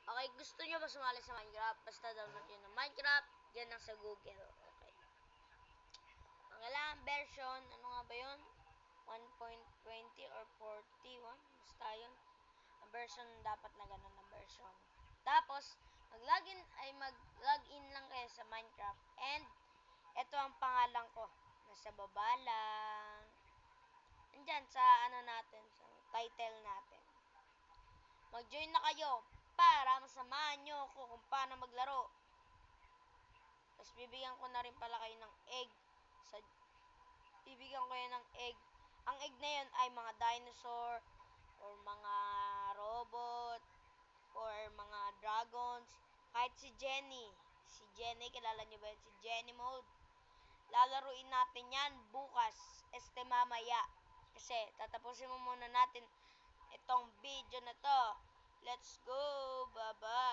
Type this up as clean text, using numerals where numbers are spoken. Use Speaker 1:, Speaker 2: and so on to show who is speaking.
Speaker 1: Okay, gusto nyo ba sumali sa Minecraft? Basta download nyo ng Minecraft, dyan lang sa Google. Okay. Ang kailangan version, ano nga ba yun? 1.20 or 41? Basta yun. Ang version, dapat na ganun na version. Tapos, mag-login lang kayo sa Minecraft. And, ito ang pangalan ko. Nasa baba lang. Andyan sa ano natin, sa title natin. Mag-join na kayo para masamahan nyo ako kung paano maglaro. Tapos bibigyan ko na rin pala kayo ng egg. Bibigyan ko yan ng egg. Ang egg na yun ay mga dinosaur or mga robot or mga dragons. Kahit si Jenny. Si Jenny, kilala nyo ba yun? Si Jenny Mode. Lalaruin natin yan bukas. Mamaya. Kasi tatapusin mo muna natin itong video na to. Let's go! Bye-bye!